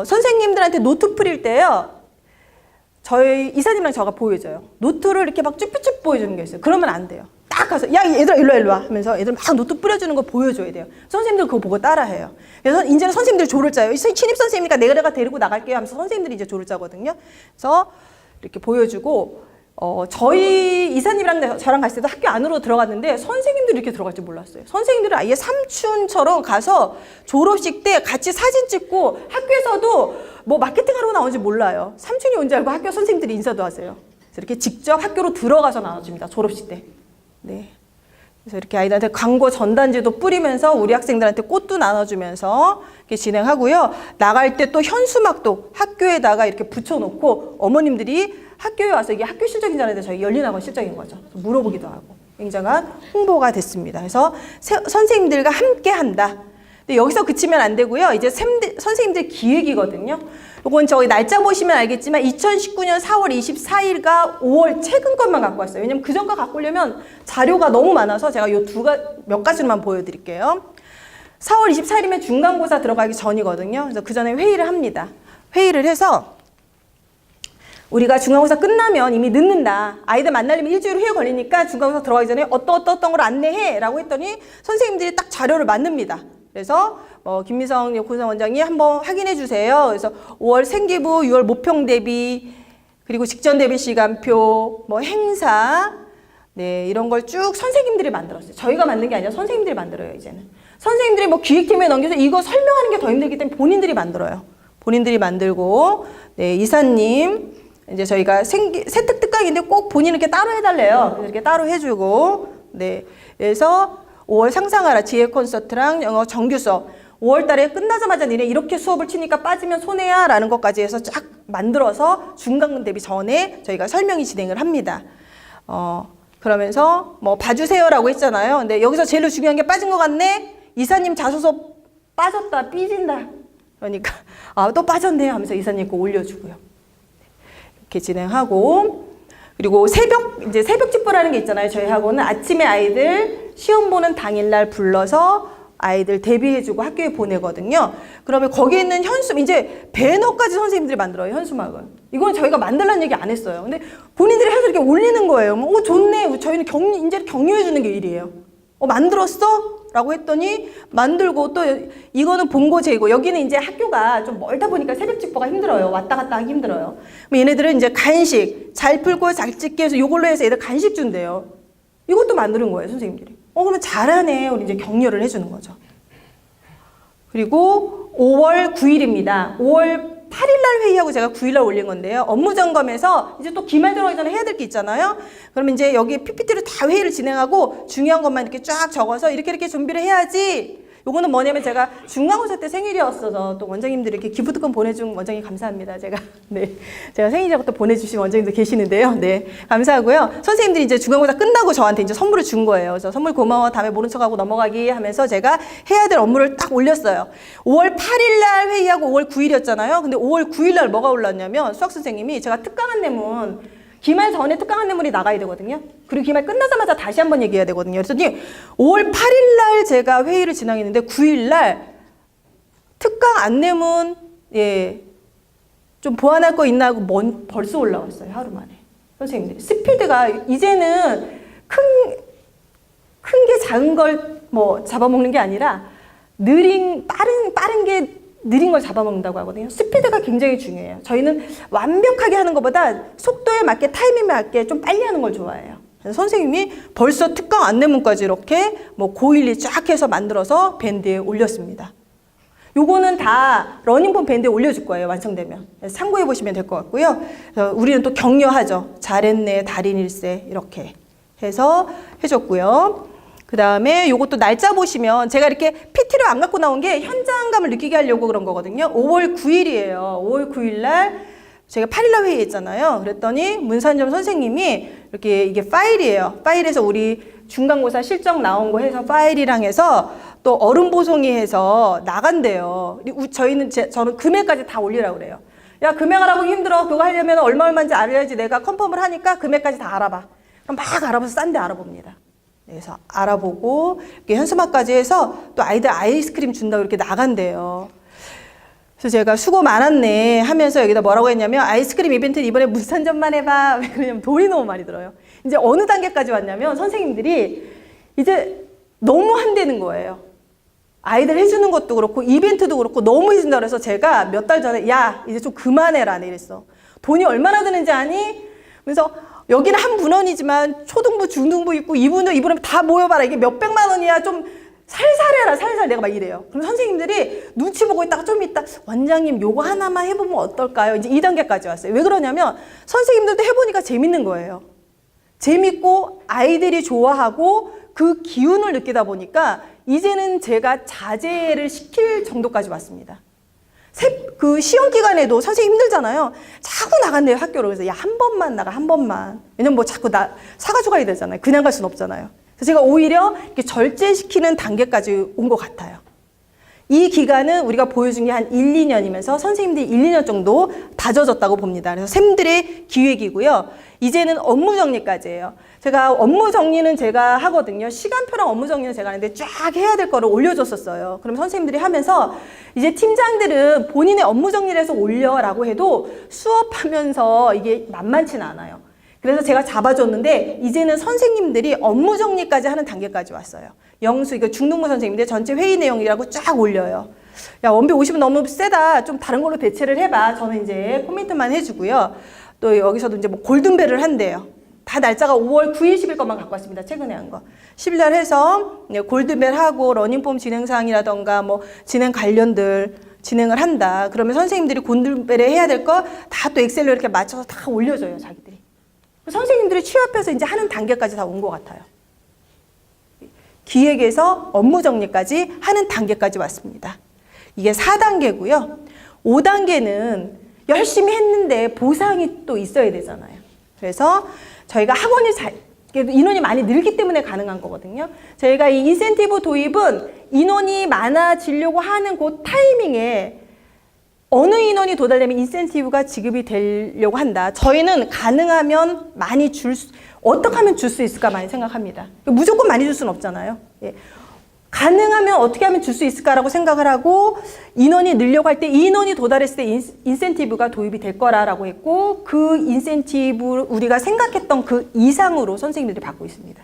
B: 선생님들한테 노트 뿌릴 때요. 저희 이사님이랑 저가 보여줘요. 노트를 이렇게 막 쭉쭉쭉 보여주는 게 있어요. 그러면 안 돼요. 딱 가서 야 얘들아 일로 와 하면서 애들 막 노트 뿌려주는 거 보여줘야 돼요. 선생님들 그거 보고 따라해요. 그래서 이제는 선생님들이 조를 짜요. 신입 선생님이니까 내가 데리고 나갈게요 하면서 선생님들이 이제 조를 짜거든요. 그래서 이렇게 보여주고 저희 이사님이랑 저랑 갔을 때도 학교 안으로 들어갔는데 선생님들이 이렇게 들어갈 줄 몰랐어요. 선생님들은 아예 삼촌처럼 가서 졸업식 때 같이 사진 찍고 학교에서도 뭐 마케팅하러 나온지 몰라요. 삼촌이 온 줄 알고 학교 선생님들이 인사도 하세요. 그래서 이렇게 직접 학교로 들어가서 나눠줍니다. 졸업식 때. 네. 그래서 이렇게 아이들한테 광고 전단지도 뿌리면서 우리 학생들한테 꽃도 나눠주면서 이렇게 진행하고요. 나갈 때 또 현수막도 학교에다가 이렇게 붙여놓고 어머님들이 학교에 와서 이게 학교 실적인 줄 알았는데 저희 열린학원 실적인 거죠. 물어보기도 하고 굉장한 홍보가 됐습니다. 그래서 선생님들과 함께 한다. 근데 여기서 그치면 안 되고요. 이제 선생님들 기획이거든요. 요건 저기 날짜 보시면 알겠지만 2019년 4월 24일과 5월 최근 것만 갖고 왔어요. 왜냐면 그전 거 갖고 오려면 자료가 너무 많아서 제가 요 몇 가지만 보여드릴게요. 4월 24일이면 중간고사 들어가기 전이거든요. 그래서 그 전에 회의를 합니다. 회의를 해서 우리가 중간고사 끝나면 이미 늦는다. 아이들 만나려면 일주일 후에 걸리니까 중간고사 들어가기 전에 어떤 걸 안내해 라고 했더니 선생님들이 딱 자료를 만듭니다. 그래서 김미성 고사원장이 한번 확인해 주세요. 그래서 5월 생기부, 6월 모평 대비, 그리고 직전 대비 시간표, 행사, 네, 이런 걸 쭉 선생님들이 만들었어요. 저희가 만든 게 아니라 선생님들이 만들어요, 이제는. 선생님들이 기획팀에 넘겨서 이거 설명하는 게 더 힘들기 때문에 본인들이 만들어요. 본인들이 만들고, 네, 이사님, 이제 저희가 세특 특강인데 꼭 본인 이렇게 따로 해달래요. 그래서 이렇게 따로 해주고, 네. 그래서 5월 상상하라 지혜 콘서트랑 영어 정규 수업. 5월 달에 끝나자마자 니네 이렇게 수업을 치니까 빠지면 손해야 라는 것까지 해서 쫙 만들어서 중간 대비 전에 저희가 설명이 진행을 합니다. 그러면서 봐주세요 라고 했잖아요. 근데 여기서 제일 중요한 게 빠진 것 같네? 이사님 자소서 빠졌다, 삐진다. 그러니까, 또 빠졌네 하면서 이사님 거 올려주고요. 이렇게 진행하고, 그리고 이제 새벽 집보라는 게 있잖아요. 저희 학원은 아침에 아이들 시험 보는 당일날 불러서 아이들 대비해주고 학교에 보내거든요. 그러면 거기에 있는 이제 배너까지 선생님들이 만들어요, 현수막을. 이건 저희가 만들라는 얘기 안 했어요. 근데 본인들이 해서 이렇게 올리는 거예요. 좋네. 저희는 이제 격려해주는 게 일이에요. 만들었어? 라고 했더니 만들고 또 이거는 본고 재고 여기는 이제 학교가 좀 멀다 보니까 새벽 집보가 힘들어요. 왔다 갔다 하기 힘들어요. 그럼 얘네들은 이제 간식 잘 풀고 잘 찍게 해서 이걸로 해서 애들 간식 준대요. 이것도 만드는 거예요, 선생님들이. 그러면 잘하네. 우리 이제 격려를 해주는 거죠. 그리고 5월 9일입니다. 5월 8일날 회의하고 제가 9일날 올린 건데요. 업무 점검에서 이제 또 기말 들어가기 전에 해야 될 게 있잖아요. 그러면 이제 여기 PPT로 다 회의를 진행하고 중요한 것만 이렇게 쫙 적어서 이렇게 준비를 해야지. 요거는 뭐냐면 제가 중간고사 때 생일이었어서 또 원장님들이 이렇게 기프트콘 보내준 원장님 감사합니다. 제가 생일이라고 또 보내주신 원장님도 계시는데요. 네, 감사하고요. 선생님들이 이제 중간고사 끝나고 저한테 이제 선물을 준 거예요. 그래서 선물 고마워. 다음에 모른 척하고 넘어가기 하면서 제가 해야 될 업무를 딱 올렸어요. 5월 8일날 회의하고 5월 9일이었잖아요. 근데 5월 9일날 뭐가 올랐냐면 수학 선생님이 제가 특강 안내문 기말 전에 특강 안내문이 나가야 되거든요. 그리고 기말 끝나자마자 다시 한번 얘기해야 되거든요. 그랬더니 5월 8일날 제가 회의를 진행했는데 9일날 특강 안내문 좀 보완할 거 있나 하고 벌써 올라왔어요. 하루 만에. 선생님들이. 스피드가 이제는 큰 게 작은 걸 잡아먹는 게 아니라 빠른 게 느린 걸 잡아먹는다고 하거든요. 스피드가 굉장히 중요해요. 저희는 완벽하게 하는 것보다 속도에 맞게 타이밍에 맞게 좀 빨리 하는 걸 좋아해요. 그래서 선생님이 벌써 특강 안내문까지 이렇게 고1이 쫙 해서 만들어서 밴드에 올렸습니다. 요거는 다 러닝폼 밴드에 올려줄 거예요. 완성되면. 참고해 보시면 될 것 같고요. 우리는 또 격려하죠. 잘했네, 달인일세 이렇게 해서 해줬고요. 그 다음에 요것도 날짜 보시면 제가 이렇게 PT를 안 갖고 나온 게 현장감을 느끼게 하려고 그런 거거든요. 5월 9일이에요. 5월 9일 날 제가 8일날 회의했잖아요. 그랬더니 문산점 선생님이 이렇게 이게 파일이에요. 파일에서 우리 중간고사 실적 나온 거 해서 파일이랑 해서 또 어른 보송이 해서 나간대요. 저는 금액까지 다 올리라고 그래요. 야, 금액 알아보기 힘들어. 그거 하려면 얼마인지 알아야지 내가 컨펌을 하니까 금액까지 다 알아봐. 그럼 막 알아봐서 싼 데 알아봅니다. 그래서 알아보고 이렇게 현수막까지 해서 또 아이들 아이스크림 준다고 이렇게 나간대요. 그래서 제가 수고 많았네 하면서 여기다 뭐라고 했냐면 아이스크림 이벤트는 이번에 문산점만 해봐. 왜 그러냐면 돈이 너무 많이 들어요. 이제 어느 단계까지 왔냐면 선생님들이 이제 너무 한대는 거예요. 아이들 해주는 것도 그렇고 이벤트도 그렇고 너무 해준다 그래서 제가 몇 달 전에 야 이제 좀 그만해라 이랬어. 돈이 얼마나 드는지 아니? 그래서 여기는 한 분원이지만 초등부, 중등부 있고 2분원 다 모여봐라. 이게 몇백만 원이야. 좀 살살 해라. 살살 내가 막 이래요. 그럼 선생님들이 눈치 보고 있다가 좀 있다. 원장님 요거 하나만 해보면 어떨까요? 이제 2단계까지 왔어요. 왜 그러냐면 선생님들도 해보니까 재밌는 거예요. 재밌고 아이들이 좋아하고 그 기운을 느끼다 보니까 이제는 제가 자제를 시킬 정도까지 왔습니다. 그 시험 기간에도 선생님 힘들잖아요. 자꾸 나간대요, 학교로. 그래서 야, 한 번만 나가, 한 번만. 왜냐면 뭐 자꾸 사가지고 가야 되잖아요. 그냥 갈 수는 없잖아요. 그래서 제가 오히려 이렇게 절제시키는 단계까지 온 것 같아요. 이 기간은 우리가 보여준 게 한 1, 2년이면서 선생님들이 1, 2년 정도 다져졌다고 봅니다. 그래서 쌤들의 기획이고요. 이제는 업무 정리까지예요. 제가 업무 정리는 제가 하거든요. 시간표랑 업무 정리는 제가 하는데 쫙 해야 될 거를 올려줬었어요. 그럼 선생님들이 하면서 이제 팀장들은 본인의 업무 정리를 해서 올려라고 해도 수업하면서 이게 만만치는 않아요. 그래서 제가 잡아줬는데 이제는 선생님들이 업무 정리까지 하는 단계까지 왔어요. 영수, 이거 중등부 선생님들 전체 회의 내용이라고 쫙 올려요. 야, 원비 50은 너무 세다. 좀 다른 걸로 대체를 해봐. 저는 이제 코멘트만 해주고요. 또 여기서도 이제 뭐 골든벨을 한대요. 다 날짜가 5월 9일, 10일 것만 갖고 왔습니다. 최근에 한 거. 10일 날 해서 골든벨 하고 러닝폼 진행사항이라던가 뭐 진행 관련들 진행을 한다. 그러면 선생님들이 골든벨에 해야 될 거 다 또 엑셀로 이렇게 맞춰서 다 올려줘요, 자기들이. 선생님들이 취업해서 이제 하는 단계까지 다 온 것 같아요. 기획에서 업무 정리까지 하는 단계까지 왔습니다. 이게 4단계고요. 5단계는 열심히 했는데 보상이 또 있어야 되잖아요. 그래서 저희가 학원이 인원이 많이 늘기 때문에 가능한 거거든요. 저희가 이 인센티브 도입은 인원이 많아지려고 하는 그 타이밍에 어느 인원이 도달되면 인센티브가 지급이 되려고 한다. 저희는 가능하면 많이 어떻게 하면 줄 수 있을까 많이 생각합니다. 무조건 많이 줄 수는 없잖아요. 예. 가능하면 어떻게 하면 줄 수 있을까라고 생각을 하고 인원이 늘려고 할 때 이 인원이 도달했을 때 인센티브가 도입이 될 거라고 했고 그 인센티브 우리가 생각했던 그 이상으로 선생님들이 받고 있습니다.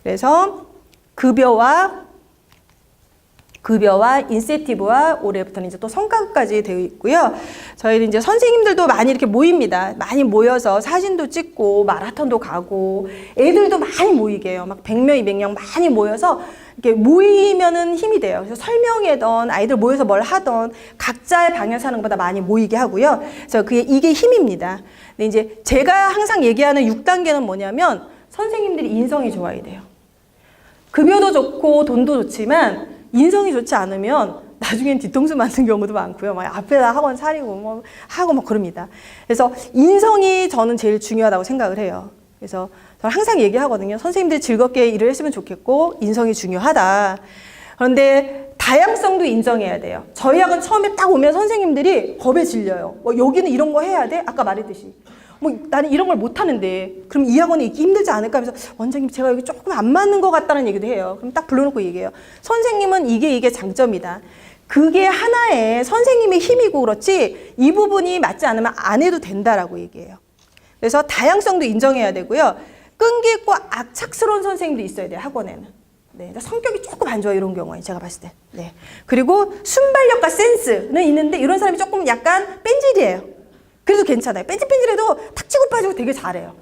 B: 그래서 급여와 인센티브와 올해부터는 이제 또 성과까지 되어 있고요. 저희는 이제 선생님들도 많이 이렇게 모입니다. 많이 모여서 사진도 찍고 마라톤도 가고 애들도 많이 모이게 해요. 막 100명, 200명 많이 모여서 이렇게 모이면은 힘이 돼요. 그래서 설명회던 아이들 모여서 뭘 하던 각자의 방향 사는 것보다 많이 모이게 하고요. 그래서 이게 힘입니다. 근데 이제 제가 항상 얘기하는 6단계는 뭐냐면 선생님들이 인성이 좋아야 돼요. 급여도 좋고 돈도 좋지만 인성이 좋지 않으면 나중엔 뒤통수 맞는 경우도 많고요. 막 앞에다 학원 차리고 뭐 하고 막 그럽니다. 그래서 인성이 저는 제일 중요하다고 생각을 해요. 그래서 저는 항상 얘기하거든요. 선생님들이 즐겁게 일을 했으면 좋겠고 인성이 중요하다. 그런데 다양성도 인정해야 돼요. 저희 학원 처음에 딱 오면 선생님들이 겁에 질려요. 여기는 이런 거 해야 돼? 아까 말했듯이. 나는 이런 걸 못하는데 그럼 이 학원에 있기 힘들지 않을까 하면서 원장님 제가 여기 조금 안 맞는 것 같다는 얘기도 해요. 그럼 딱 불러놓고 얘기해요. 선생님은 이게 장점이다. 그게 하나의 선생님의 힘이고 그렇지 이 부분이 맞지 않으면 안 해도 된다라고 얘기해요. 그래서 다양성도 인정해야 되고요. 끈기 있고 악착스러운 선생님도 있어야 돼요. 학원에는. 네, 성격이 조금 안 좋아요. 이런 경우에 제가 봤을 때. 네. 그리고 순발력과 센스는 있는데 이런 사람이 조금 약간 뺀질이에요. 그래도 괜찮아요. 뺀질뺀질해도 탁 치고 빠지고 되게 잘해요.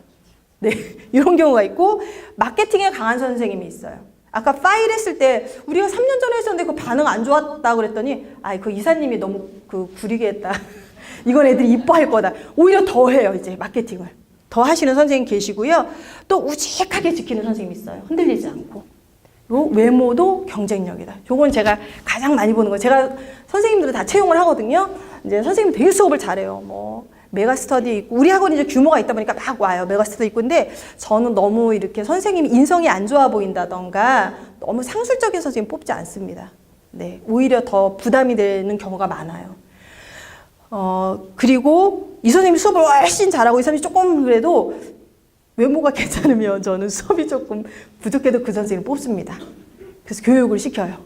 B: 네, 이런 경우가 있고 마케팅에 강한 선생님이 있어요. 아까 파일 했을 때 우리가 3년 전에 했었는데 그 반응 안 좋았다 그랬더니 그 이사님이 너무 구리게 했다. 이건 애들이 이뻐할 거다. 오히려 더 해요. 이제 마케팅을. 더 하시는 선생님 계시고요. 또 우직하게 지키는 선생님이 있어요. 흔들리지 않고. 요 외모도 경쟁력이다. 요건 제가 가장 많이 보는 거예요. 제가 선생님들을 다 채용을 하거든요. 이제 선생님 되게 수업을 잘해요. 메가스터디 있고 우리 학원이 이제 규모가 있다 보니까 막 와요. 메가스터디 있고 근데 저는 너무 이렇게 선생님이 인성이 안 좋아 보인다던가 너무 상술적인 선생님 뽑지 않습니다. 네, 오히려 더 부담이 되는 경우가 많아요. 그리고 이 선생님이 수업을 훨씬 잘하고 이 선생님이 조금 그래도 외모가 괜찮으면 저는 수업이 조금 부족해도 그 선생님을 뽑습니다. 그래서 교육을 시켜요.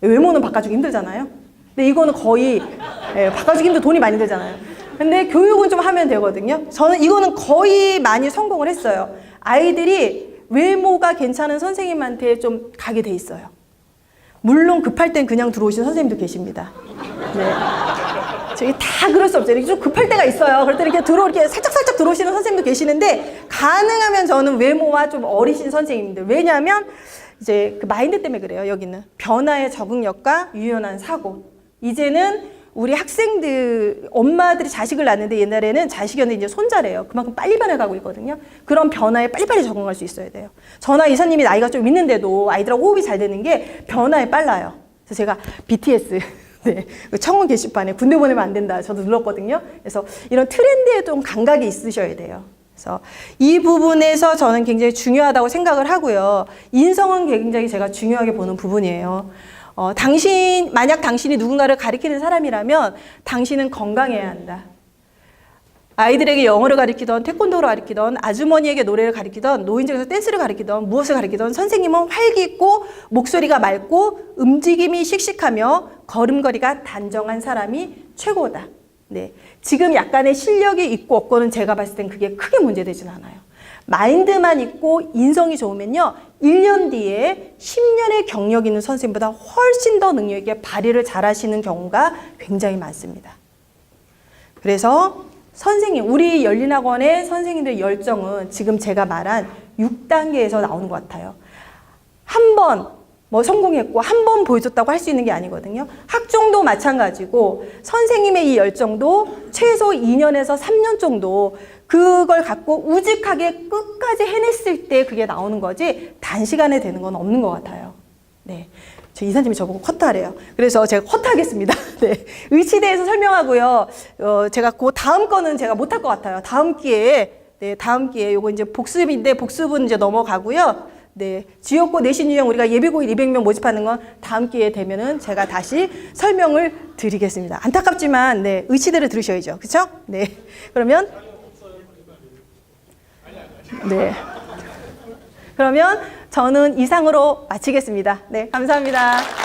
B: 외모는 바꿔주기 힘들잖아요. 근데 이거는 거의 바꿔주기 힘들고 돈이 많이 들잖아요. 근데 교육은 좀 하면 되거든요. 저는 이거는 거의 많이 성공을 했어요. 아이들이 외모가 괜찮은 선생님한테 좀 가게 돼 있어요. 물론 급할 땐 그냥 들어오시는 선생님도 계십니다. 네. 저희 다 그럴 수 없죠. 좀 급할 때가 있어요. 그럴 때 이렇게 살짝 들어오시는 선생님도 계시는데 가능하면 저는 외모와 좀 어리신 선생님들. 왜냐하면 이제 그 마인드 때문에 그래요. 여기는 변화의 적응력과 유연한 사고. 이제는 우리 학생들, 엄마들이 자식을 낳는데 옛날에는 자식이었는데 이제 손자래요. 그만큼 빨리 변해가고 있거든요. 그런 변화에 빨리빨리 적응할 수 있어야 돼요. 저나 이사님이 나이가 좀 있는데도 아이들하고 호흡이 잘 되는 게 변화에 빨라요. 그래서 제가 BTS, 네, 청원 게시판에 군대 보내면 안 된다. 저도 눌렀거든요. 그래서 이런 트렌드에 좀 감각이 있으셔야 돼요. 그래서 이 부분에서 저는 굉장히 중요하다고 생각을 하고요. 인성은 굉장히 제가 중요하게 보는 부분이에요. 만약 당신이 누군가를 가리키는 사람이라면 당신은 건강해야 한다. 아이들에게 영어를 가리키던 태권도를 가리키던 아주머니에게 노래를 가리키던 노인정에서 댄스를 가리키던 무엇을 가리키던 선생님은 활기 있고 목소리가 맑고 움직임이 씩씩하며 걸음걸이가 단정한 사람이 최고다. 네, 지금 약간의 실력이 있고 없고는 제가 봤을 땐 그게 크게 문제되진 않아요. 마인드만 있고 인성이 좋으면요, 1년 뒤에 10년의 경력 있는 선생님보다 훨씬 더 능력 있게 발휘를 잘 하시는 경우가 굉장히 많습니다. 그래서 선생님, 우리 열린학원의 선생님들의 열정은 지금 제가 말한 6단계에서 나오는 것 같아요. 한 번 성공했고 한 번 보여줬다고 할 수 있는 게 아니거든요. 학종도 마찬가지고 선생님의 이 열정도 최소 2년에서 3년 정도 그걸 갖고 우직하게 끝까지 해냈을 때 그게 나오는 거지 단시간에 되는 건 없는 것 같아요. 네. 저 이사님이 저보고 컷하래요. 그래서 제가 컷하겠습니다. 네. 의치대에서 설명하고요. 제가 그 다음 거는 제가 못할 것 같아요. 다음 기회에 요거 이제 복습인데 복습은 이제 넘어가고요. 네. 지역고 내신 유형 우리가 예비고일 200명 모집하는 건 다음 기회에 되면은 제가 다시 설명을 드리겠습니다. 안타깝지만, 네. 의치대를 들으셔야죠. 그쵸? 네. 그러면, 네. 그러면 저는 이상으로 마치겠습니다. 네. 감사합니다.